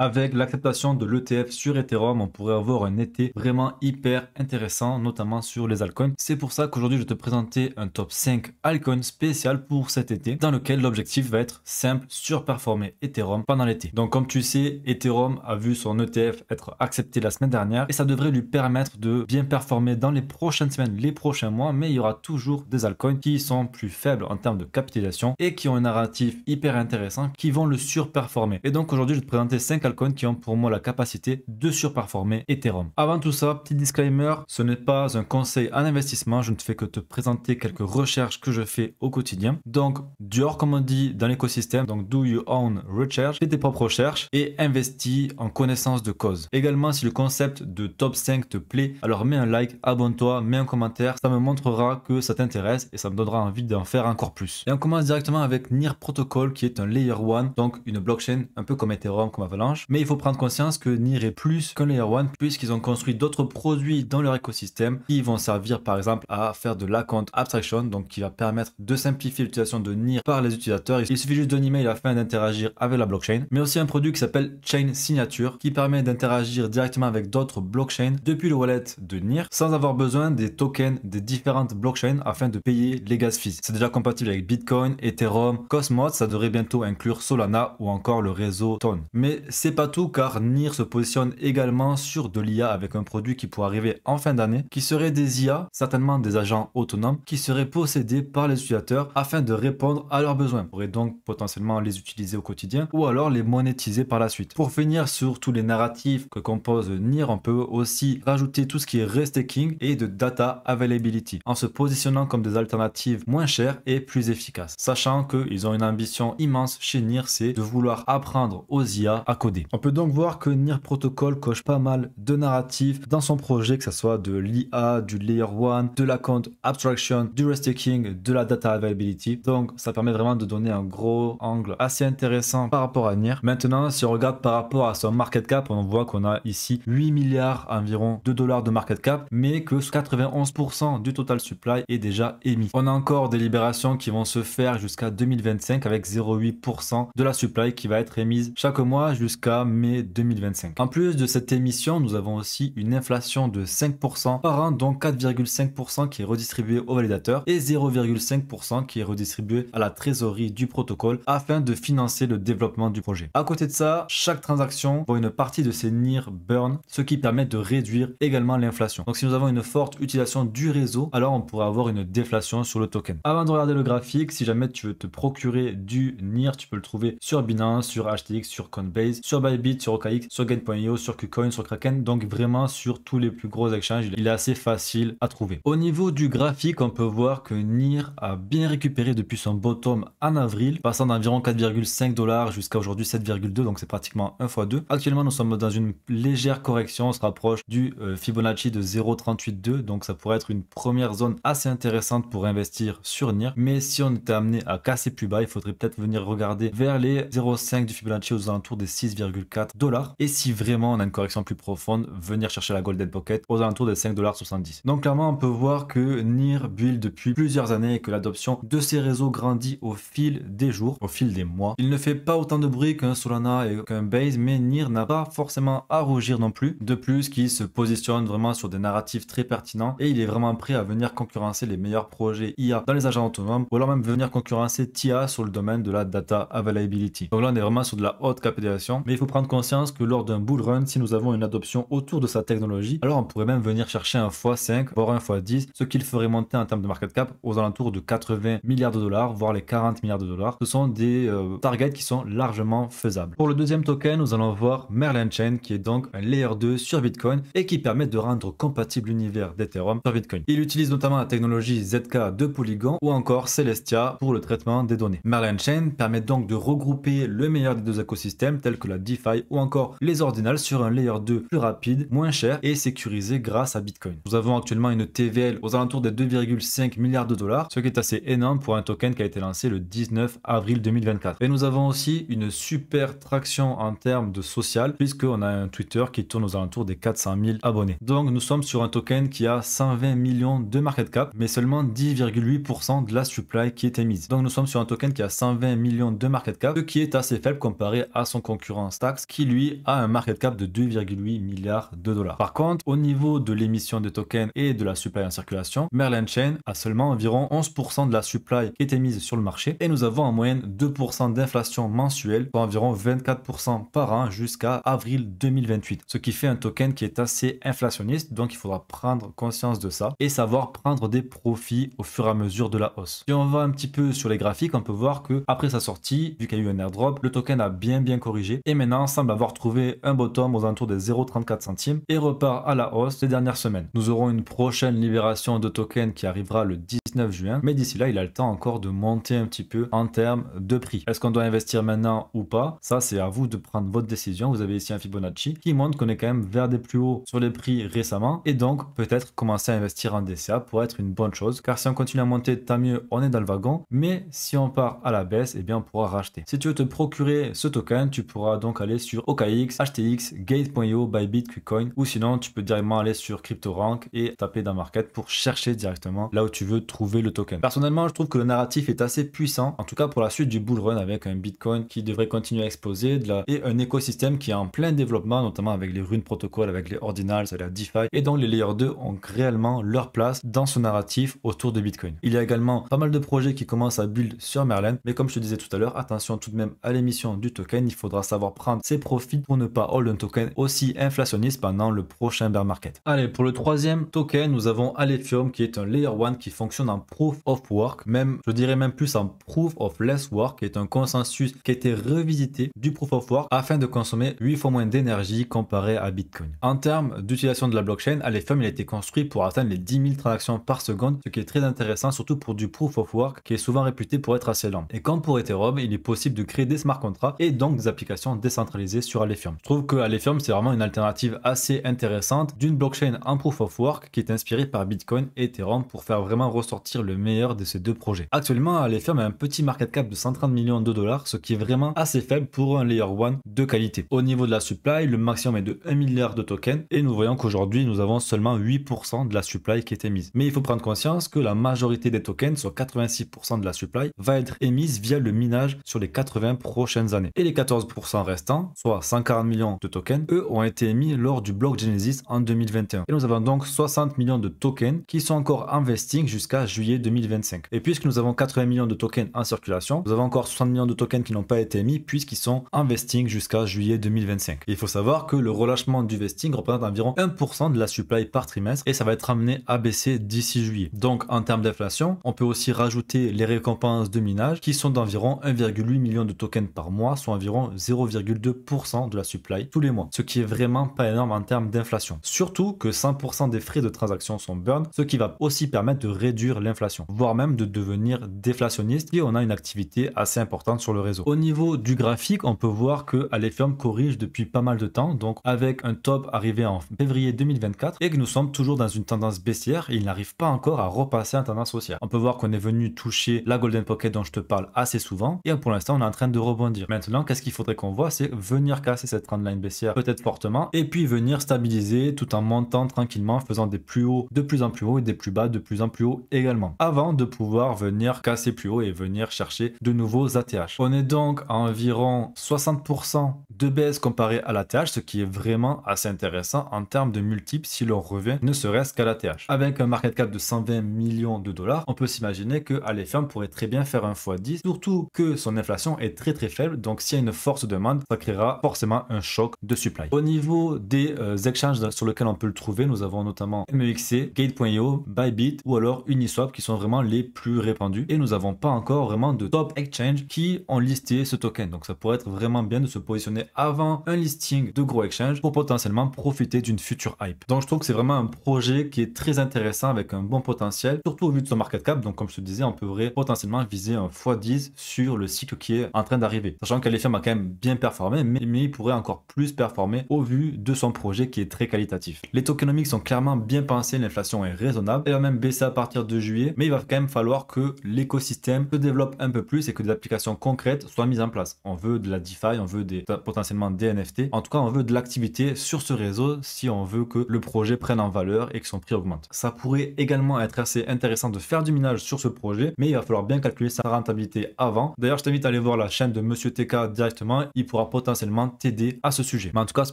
Avec l'acceptation de l'ETF sur Ethereum, on pourrait avoir un été vraiment hyper intéressant, notamment sur les altcoins. C'est pour ça qu'aujourd'hui, je vais te présenter un top 5 altcoins spécial pour cet été, dans lequel l'objectif va être simple, surperformer Ethereum pendant l'été. Donc, comme tu sais, Ethereum a vu son ETF être accepté la semaine dernière et ça devrait lui permettre de bien performer dans les prochaines semaines, les prochains mois, mais il y aura toujours des altcoins qui sont plus faibles en termes de capitalisation et qui ont un narratif hyper intéressant qui vont le surperformer. Et donc, aujourd'hui, je vais te présenter 5 altcoins qui ont pour moi la capacité de surperformer Ethereum. Avant tout ça, petit disclaimer, ce n'est pas un conseil en investissement, je ne fais que te présenter quelques recherches que je fais au quotidien. Donc, Dior, comme on dit dans l'écosystème, donc do your own research, fais tes propres recherches et investis en connaissance de cause. Également, si le concept de top 5 te plaît, alors mets un like, abonne-toi, mets un commentaire, ça me montrera que ça t'intéresse et ça me donnera envie d'en faire encore plus. Et on commence directement avec NIR Protocol qui est un Layer 1, donc une blockchain un peu comme Ethereum, comme Avalanche. Mais il faut prendre conscience que NIR est plus qu'un Layer 1 puisqu'ils ont construit d'autres produits dans leur écosystème qui vont servir par exemple à faire de l'account abstraction, donc qui va permettre de simplifier l'utilisation de NIR par les utilisateurs. Il suffit juste d'un email afin d'interagir avec la blockchain. Mais aussi un produit qui s'appelle Chain Signature qui permet d'interagir directement avec d'autres blockchains depuis le wallet de NIR sans avoir besoin des tokens des différentes blockchains afin de payer les gas fees. C'est déjà compatible avec Bitcoin, Ethereum, Cosmos, ça devrait bientôt inclure Solana ou encore le réseau Ton. Mais c'est pas tout car NIR se positionne également sur de l'IA avec un produit qui pourrait arriver en fin d'année qui serait des IA, certainement des agents autonomes qui seraient possédés par les utilisateurs afin de répondre à leurs besoins. On pourrait donc potentiellement les utiliser au quotidien ou alors les monétiser par la suite. Pour finir sur tous les narratifs que compose NIR, on peut aussi rajouter tout ce qui est restaking et de data availability en se positionnant comme des alternatives moins chères et plus efficaces. Sachant qu'ils ont une ambition immense chez NIR, c'est de vouloir apprendre aux IA à coder. On peut donc voir que NIR Protocol coche pas mal de narratifs dans son projet, que ce soit de l'IA, du Layer 1, de l'account abstraction, du restaking, de la data availability. Donc ça permet vraiment de donner un gros angle assez intéressant par rapport à NIR. Maintenant, si on regarde par rapport à son market cap, on voit qu'on a ici 8 milliards environ de dollars de market cap, mais que 91% du total supply est déjà émis. On a encore des libérations qui vont se faire jusqu'à 2025 avec 0,8% de la supply qui va être émise chaque mois jusqu'à mai 2025. En plus de cette émission, nous avons aussi une inflation de 5% par an, donc 4,5% qui est redistribué aux validateurs et 0,5% qui est redistribué à la trésorerie du protocole afin de financer le développement du projet. À côté de ça, chaque transaction voit une partie de ces NIR burn, ce qui permet de réduire également l'inflation. Donc si nous avons une forte utilisation du réseau, alors on pourrait avoir une déflation sur le token. Avant de regarder le graphique, si jamais tu veux te procurer du NIR, tu peux le trouver sur Binance, sur HTX, sur Coinbase, sur Bybit, sur OKX, sur Gain.io, sur KuCoin, sur Kraken, donc vraiment sur tous les plus gros exchanges, il est assez facile à trouver. Au niveau du graphique, on peut voir que NIR a bien récupéré depuis son bottom en avril, passant d'environ 4,5 dollars jusqu'à aujourd'hui 7,2, donc c'est pratiquement 1 x 2. Actuellement, nous sommes dans une légère correction, on se rapproche du Fibonacci de 0,382, donc ça pourrait être une première zone assez intéressante pour investir sur NIR. Mais si on était amené à casser plus bas, il faudrait peut-être venir regarder vers les 0,5 du Fibonacci aux alentours des 6,4 dollars. Et si vraiment on a une correction plus profonde, venir chercher la Golden Pocket aux alentours des 5,70 $. Donc clairement, on peut voir que NIR build depuis plusieurs années et que l'adoption de ces réseaux grandit au fil des jours, au fil des mois. Il ne fait pas autant de bruit qu'un Solana et qu'un Base, mais NIR n'a pas forcément à rougir non plus. De plus, qu'il se positionne vraiment sur des narratifs très pertinents et il est vraiment prêt à venir concurrencer les meilleurs projets IA dans les agents autonomes ou alors même venir concurrencer TIA sur le domaine de la data availability. Donc là, on est vraiment sur de la haute capitalisation, mais il faut prendre conscience que lors d'un bull run, si nous avons une adoption autour de sa technologie, alors on pourrait même venir chercher un x5, voire un x10, ce qui le ferait monter en termes de market cap aux alentours de 80 milliards de dollars, voire les 40 milliards de dollars. Ce sont des targets qui sont largement faisables. Pour le deuxième token, nous allons voir Merlin Chain, qui est donc un layer 2 sur Bitcoin et qui permet de rendre compatible l'univers d'Ethereum sur Bitcoin. Il utilise notamment la technologie ZK de Polygon ou encore Celestia pour le traitement des données. Merlin Chain permet donc de regrouper le meilleur des deux écosystèmes tels que la DeFi ou encore les ordinals sur un layer 2 plus rapide, moins cher et sécurisé grâce à Bitcoin. Nous avons actuellement une TVL aux alentours des 2,5 milliards de dollars, ce qui est assez énorme pour un token qui a été lancé le 19 avril 2024. Et nous avons aussi une super traction en termes de social puisqu'on a un Twitter qui tourne aux alentours des 400 000 abonnés. Donc nous sommes sur un token qui a 120 millions de market cap mais seulement 10,8% de la supply qui est émise. Donc nous sommes sur un token qui a 120 millions de market cap, ce qui est assez faible comparé à son concurrent Binance Tax qui lui a un market cap de 2,8 milliards de dollars. Par contre, au niveau de l'émission de tokens et de la supply en circulation, Merlin Chain a seulement environ 11% de la supply qui était mise sur le marché et nous avons en moyenne 2% d'inflation mensuelle pour environ 24% par an jusqu'à avril 2028. Ce qui fait un token qui est assez inflationniste, donc il faudra prendre conscience de ça et savoir prendre des profits au fur et à mesure de la hausse. Si on va un petit peu sur les graphiques, on peut voir que après sa sortie, vu qu'il y a eu un airdrop, le token a bien corrigé et maintenant semble avoir trouvé un bottom aux alentours des 0,34 centimes et repart à la hausse ces dernières semaines. Nous aurons une prochaine libération de token qui arrivera le 19 juin, mais d'ici là, il a le temps encore de monter un petit peu en termes de prix. Est-ce qu'on doit investir maintenant ou pas? Ça, c'est à vous de prendre votre décision. Vous avez ici un Fibonacci qui montre qu'on est quand même vers des plus hauts sur les prix récemment et donc peut-être commencer à investir en DCA pour être une bonne chose, car si on continue à monter, tant mieux, on est dans le wagon, mais si on part à la baisse, eh bien on pourra racheter. Si tu veux te procurer ce token, tu pourras donc aller sur OKX, HTX, Gate.io, Bybit, KuCoin, ou sinon tu peux directement aller sur CryptoRank et taper dans Market pour chercher directement là où tu veux trouver le token. Personnellement, je trouve que le narratif est assez puissant, en tout cas pour la suite du bull run, avec un Bitcoin qui devrait continuer à exploser et un écosystème qui est en plein développement, notamment avec les runes protocoles, avec les ordinals, la DeFi, et donc les Layer 2 ont réellement leur place dans ce narratif autour de Bitcoin. Il y a également pas mal de projets qui commencent à build sur Merlin, mais comme je te disais tout à l'heure, attention tout de même à l'émission du token, il faudra savoir prendre ses profits pour ne pas hold un token aussi inflationniste pendant le prochain bear market. Allez, pour le troisième token, nous avons Alephium qui est un Layer 1 qui fonctionne en Proof of Work, même je dirais même plus en Proof of Less Work, qui est un consensus qui a été revisité du Proof of Work afin de consommer 8 fois moins d'énergie comparé à Bitcoin. En termes d'utilisation de la blockchain, Alephium il a été construit pour atteindre les 10 000 transactions par seconde, ce qui est très intéressant, surtout pour du Proof of Work qui est souvent réputé pour être assez lent. Et comme pour Ethereum, il est possible de créer des smart contracts et donc des applications décentralisées sur Alephium. Je trouve que Alephium c'est vraiment une alternative assez intéressante d'une blockchain en Proof of Work qui est inspirée par Bitcoin et Ethereum pour faire vraiment ressortir le meilleur de ces deux projets. Actuellement, Alephium a un petit market cap de 130 millions de dollars, ce qui est vraiment assez faible pour un Layer 1 de qualité. Au niveau de la supply, le maximum est de 1 milliard de tokens et nous voyons qu'aujourd'hui nous avons seulement 8% de la supply qui est émise. Mais il faut prendre conscience que la majorité des tokens, soit 86% de la supply, va être émise via le minage sur les 80 prochaines années. Et les 14% restants, soit 140 millions de tokens, eux ont été émis lors du bloc Genesis en 2021. Et nous avons donc 60 millions de tokens qui sont encore en vesting jusqu'à juillet 2025. Et puisque nous avons 80 millions de tokens en circulation, nous avons encore 60 millions de tokens qui n'ont pas été émis puisqu'ils sont en vesting jusqu'à juillet 2025. Et il faut savoir que le relâchement du vesting représente environ 1% de la supply par trimestre et ça va être amené à baisser d'ici juillet. Donc en termes d'inflation, on peut aussi rajouter les récompenses de minage qui sont d'environ 1,8 million de tokens par mois, soit environ 0,2% de la supply tous les mois, ce qui est vraiment pas énorme en termes d'inflation. Surtout que 100% des frais de transaction sont burn, ce qui va aussi permettre de réduire l'inflation, voire même de devenir déflationniste si on a une activité assez importante sur le réseau. Au niveau du graphique, on peut voir que Alephium corrige depuis pas mal de temps, donc avec un top arrivé en février 2024 et que nous sommes toujours dans une tendance baissière et il n'arrive pas encore à repasser en tendance haussière. On peut voir qu'on est venu toucher la Golden Pocket dont je te parle assez souvent et pour l'instant on est en train de rebondir. Maintenant, qu'est-ce qu'il faudrait qu'on voit, c'est venir casser cette trendline baissière peut-être fortement et puis venir stabiliser tout en montant tranquillement, faisant des plus hauts de plus en plus haut et des plus bas de plus en plus haut également, avant de pouvoir venir casser plus haut et venir chercher de nouveaux ATH. On est donc à environ 60% de baisse comparé à l'ATH, ce qui est vraiment assez intéressant en termes de multiples si l'on revient ne serait-ce qu'à l'ATH. Avec un market cap de 120 millions de dollars, on peut s'imaginer que Alephium pourrait très bien faire un x10, surtout que son inflation est très faible, donc s'il y a une force demande, ça créera forcément un choc de supply. Au niveau des exchanges sur lesquels on peut le trouver, nous avons notamment MEXC, Gate.io, Bybit ou alors Uniswap qui sont vraiment les plus répandus et nous n'avons pas encore vraiment de top exchange qui ont listé ce token, donc ça pourrait être vraiment bien de se positionner avant un listing de gros exchange pour potentiellement profiter d'une future hype. Donc je trouve que c'est vraiment un projet qui est très intéressant avec un bon potentiel, surtout au vu de son market cap. Donc comme je te disais, on pourrait potentiellement viser un x10 sur le cycle qui est en train d'arriver. Sachant qu'Alephium a quand même bien performé, mais il pourrait encore plus performer au vu de son projet qui est très qualitatif. Les tokenomics sont clairement bien pensés, l'inflation est raisonnable, elle va même baisser à partir de juillet, mais il va quand même falloir que l'écosystème se développe un peu plus et que des applications concrètes soient mises en place. On veut de la DeFi, on veut potentiellement des NFT, en tout cas on veut de l'activité sur ce réseau si on veut que le projet prenne en valeur et que son prix augmente. Ça pourrait également être assez intéressant de faire du minage sur ce projet, mais il va falloir bien calculer sa rentabilité avant. D'ailleurs, je t'invite à aller voir la chaîne de Monsieur TK directement, il pourra pourra potentiellement t'aider à ce sujet. Mais en tout cas, ce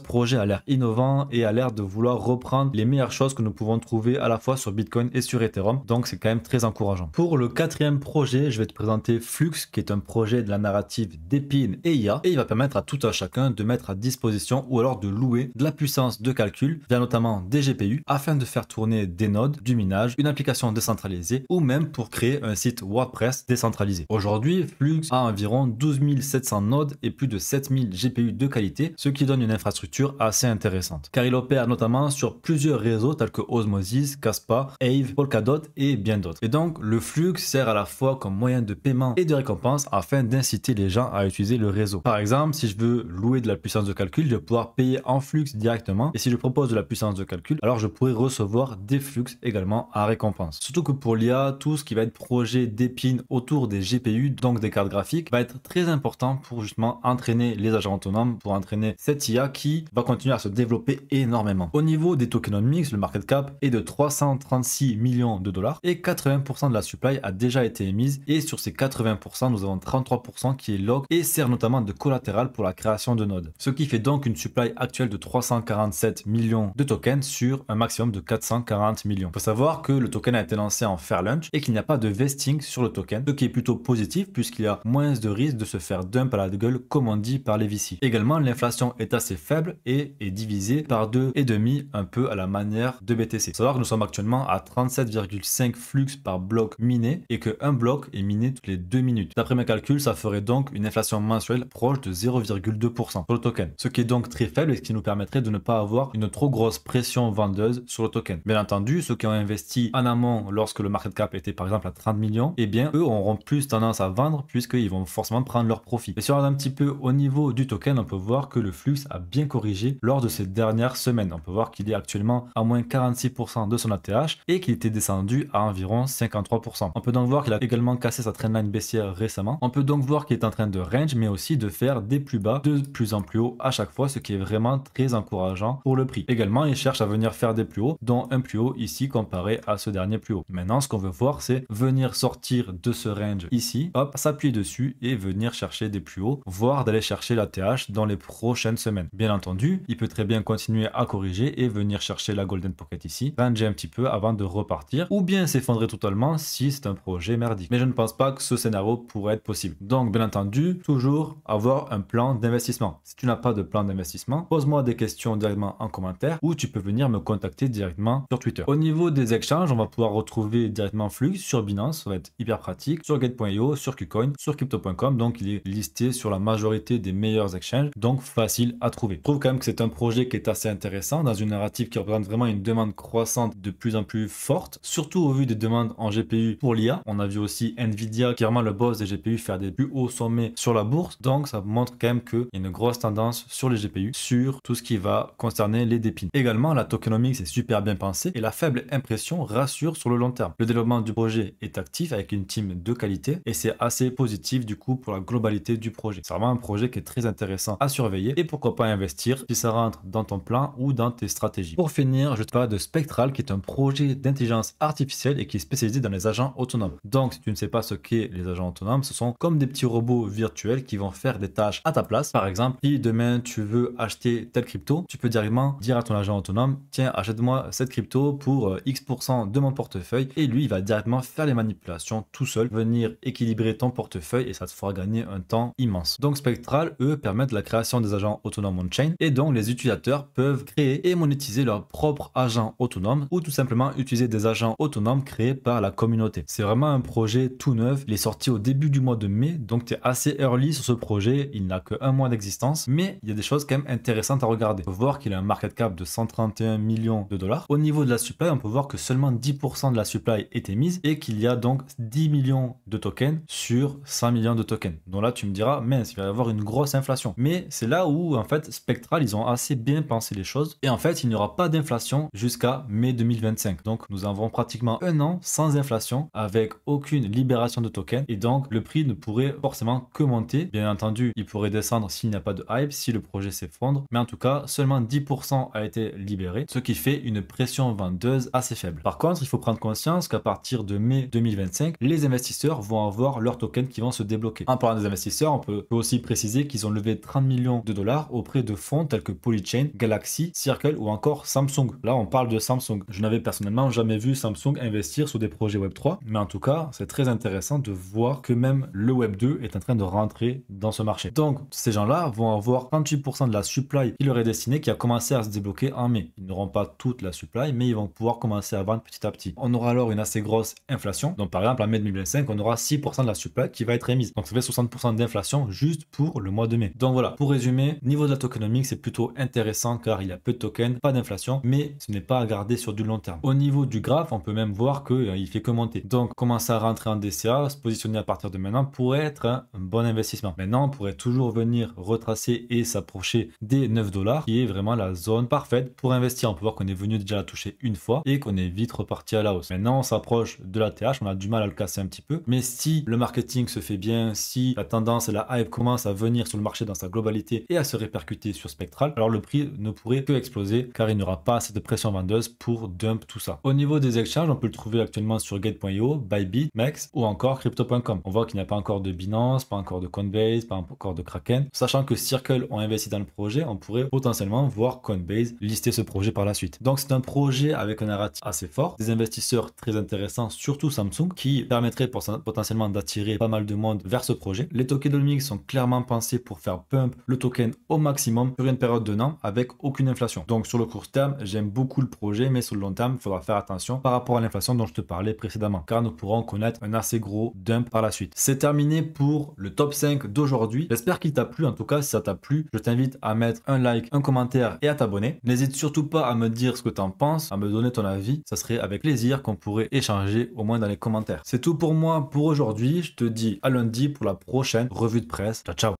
projet a l'air innovant et a l'air de vouloir reprendre les meilleures choses que nous pouvons trouver à la fois sur Bitcoin et sur Ethereum. Donc c'est quand même très encourageant. Pour le quatrième projet, je vais te présenter Flux, qui est un projet de la narrative d'Epine et IA, et il va permettre à tout un chacun de mettre à disposition ou alors de louer de la puissance de calcul via notamment des GPU afin de faire tourner des nodes, du minage, une application décentralisée ou même pour créer un site WordPress décentralisé. Aujourd'hui, Flux a environ 12 700 nodes et plus de 7000 GPU de qualité, ce qui donne une infrastructure assez intéressante. Car il opère notamment sur plusieurs réseaux tels que Osmosis, Kaspa, Aave, Polkadot et bien d'autres. Et donc, le Flux sert à la fois comme moyen de paiement et de récompense afin d'inciter les gens à utiliser le réseau. Par exemple, si je veux louer de la puissance de calcul, je vais pouvoir payer en Flux directement. Et si je propose de la puissance de calcul, alors je pourrais recevoir des Flux également en récompense. Surtout que pour l'IA, tout ce qui va être projet d'épine autour des GPU, donc des cartes graphiques, va être très important pour justement entraîner les agents autonomes, pour entraîner cette IA qui va continuer à se développer énormément. Au niveau des tokenomics, le market cap est de 336 millions de dollars et 80% de la supply a déjà été émise, et sur ces 80%, nous avons 33% qui est lock et sert notamment de collatéral pour la création de nodes. Ce qui fait donc une supply actuelle de 347 millions de tokens sur un maximum de 440 millions. Il faut savoir que le token a été lancé en fair launch et qu'il n'y a pas de vesting sur le token, ce qui est plutôt positif puisqu'il y a moins de risque de se faire dump à la gueule comme on dit par les VC. Également, l'inflation est assez faible et est divisée par 2,5 un peu à la manière de BTC. Il faut savoir que nous sommes actuellement à 37,5 flux par bloc miné et qu'un bloc est miné toutes les 2 minutes. D'après mes calculs, ça ferait donc une inflation mensuelle proche de 0,2% sur le token, ce qui est donc très faible et ce qui nous permettrait de ne pas avoir une trop grosse pression vendeuse sur le token. Bien entendu, ceux qui ont investi en amont lorsque le market cap était par exemple à 30 millions, eh bien eux auront plus tendance à vendre puisqu'ils vont forcément prendre leur profit. Et si on regarde un petit peu au niveau du token, on peut voir que le flux a bien corrigé lors de ces dernières semaines. On peut voir qu'il est actuellement à moins 46% de son ATH et qu'il était descendu à environ 53%. On peut donc voir qu'il a également cassé sa trendline baissière récemment. On peut donc voir qu'il est en train de range mais aussi de faire des plus bas de plus en plus haut à chaque fois, ce qui est vraiment très encourageant pour le prix. Également, il cherche à venir faire des plus hauts, dont un plus haut ici comparé à ce dernier plus haut. Maintenant, ce qu'on veut voir, c'est venir sortir de ce range ici, hop, s'appuyer dessus et venir chercher des plus hauts, voire d'aller chercher la TH dans les prochaines semaines. Bien entendu, il peut très bien continuer à corriger et venir chercher la Golden Pocket ici, ranger un petit peu avant de repartir, ou bien s'effondrer totalement si c'est un projet merdique. Mais je ne pense pas que ce scénario pourrait être possible. Donc, bien entendu, toujours avoir un plan d'investissement. Si tu n'as pas de plan d'investissement, pose-moi des questions directement en commentaire ou tu peux venir me contacter directement sur Twitter. Au niveau des exchanges, on va pouvoir retrouver directement Flux sur Binance, ça va être hyper pratique, sur Gate.io, sur KuCoin, sur Crypto.com, donc il est listé sur la majorité des meilleurs exchanges, donc facile à trouver. Je trouve quand même que c'est un projet qui est assez intéressant dans une narrative qui représente vraiment une demande croissante de plus en plus forte, surtout au vu des demandes en GPU pour l'IA. On a vu aussi Nvidia, qui est vraiment le boss des GPU, faire des plus hauts sommets sur la bourse, donc ça montre quand même qu'il y a une grosse tendance sur les GPU, sur tout ce qui va concerner les dépines. Également, la tokenomics est super bien pensée et la faible impression rassure sur le long terme. Le développement du projet est actif avec une team de qualité et c'est assez positif du coup pour la globalité du projet. C'est vraiment un projet qui est très intéressant à surveiller et pourquoi pas investir si ça rentre dans ton plan ou dans tes stratégies. Pour finir, je te parle de Spectral qui est un projet d'intelligence artificielle et qui est spécialisé dans les agents autonomes. Donc, si tu ne sais pas ce qu'est les agents autonomes, ce sont comme des petits robots virtuels qui vont faire des tâches à ta place. Par exemple, si demain tu veux acheter telle crypto, tu peux directement dire à ton agent autonome, tiens, achète-moi cette crypto pour X% de mon portefeuille et lui, il va directement faire les manipulations tout seul, venir équilibrer ton portefeuille et ça te fera gagner un temps immense. Donc Spectral, eux, permettent la création des agents autonomes on-chain et donc les utilisateurs peuvent créer et monétiser leur propre agent autonome ou tout simplement utiliser des agents autonomes créés par la communauté. C'est vraiment un projet tout neuf, il est sorti au début du mois de mai, donc tu es assez early sur ce projet, il n'a que un mois d'existence, mais il y a des choses quand même intéressantes à regarder. On peut voir qu'il a un market cap de 131 millions de dollars. Au niveau de la supply, on peut voir que seulement 10% de la supply est émise et qu'il y a donc 10 millions de tokens sur 100 millions de tokens. Donc là, tu me diras, mince, il va y avoir une grosse inflation. Mais c'est là où, en fait, Spectral, ils ont assez bien pensé les choses. Et en fait, il n'y aura pas d'inflation jusqu'à mai 2025. Donc, nous avons pratiquement un an sans inflation avec aucune libération de tokens. Et donc, le prix ne pourrait forcément que monter. Bien entendu, il pourrait descendre s'il n'y a pas de hype, si le projet s'effondre. Mais en tout cas, seulement 10% a été libéré, ce qui fait une pression vendeuse assez faible. Par contre, il faut prendre conscience qu'à partir de mai 2025, les investisseurs vont avoir leurs tokens qui vont se débloquer. En parlant des investisseurs, on peut aussi préciser qu'ils qu'ils ont levé 30 millions de dollars auprès de fonds tels que Polychain, Galaxy, Circle ou encore Samsung. Là, on parle de Samsung. Je n'avais personnellement jamais vu Samsung investir sur des projets Web3, mais en tout cas, c'est très intéressant de voir que même le Web2 est en train de rentrer dans ce marché. Donc, ces gens-là vont avoir 38% de la supply qui leur est destinée, qui a commencé à se débloquer en mai. Ils n'auront pas toute la supply, mais ils vont pouvoir commencer à vendre petit à petit. On aura alors une assez grosse inflation. Donc, par exemple, en mai 2025, on aura 6% de la supply qui va être émise. Donc, ça fait 60% d'inflation juste pour le mois de mai. Donc voilà, pour résumer, niveau de la tokenomics, c'est plutôt intéressant car il y a peu de tokens, pas d'inflation, mais ce n'est pas à garder sur du long terme. Au niveau du graphe, on peut même voir qu'il fait que monter. Donc, commencer à rentrer en DCA, se positionner à partir de maintenant pourrait être un bon investissement. Maintenant, on pourrait toujours venir retracer et s'approcher des 9 $, qui est vraiment la zone parfaite pour investir. On peut voir qu'on est venu déjà la toucher une fois et qu'on est vite reparti à la hausse. Maintenant, on s'approche de la TH, on a du mal à le casser un petit peu, mais si le marketing se fait bien, si la tendance et la hype commencent à venir sur le marché dans sa globalité et à se répercuter sur Spectral, alors le prix ne pourrait que exploser car il n'y aura pas assez de pression vendeuse pour dump tout ça. Au niveau des exchanges, on peut le trouver actuellement sur Gate.io, Bybit, Mex ou encore Crypto.com. On voit qu'il n'y a pas encore de Binance, pas encore de Coinbase, pas encore de Kraken. Sachant que Circle ont investi dans le projet, on pourrait potentiellement voir Coinbase lister ce projet par la suite. Donc c'est un projet avec un narratif assez fort, des investisseurs très intéressants, surtout Samsung, qui permettrait potentiellement d'attirer pas mal de monde vers ce projet. Les tokenomics sont clairement pensés pour faire pump le token au maximum sur une période d'un an avec aucune inflation. Donc sur le court terme, j'aime beaucoup le projet, mais sur le long terme, il faudra faire attention par rapport à l'inflation dont je te parlais précédemment, car nous pourrons connaître un assez gros dump par la suite. C'est terminé pour le top 5 d'aujourd'hui. J'espère qu'il t'a plu. En tout cas, si ça t'a plu, je t'invite à mettre un like, un commentaire et à t'abonner. N'hésite surtout pas à me dire ce que tu en penses, à me donner ton avis. Ça serait avec plaisir qu'on pourrait échanger au moins dans les commentaires. C'est tout pour moi pour aujourd'hui. Je te dis à lundi pour la prochaine revue de presse. Ciao, ciao.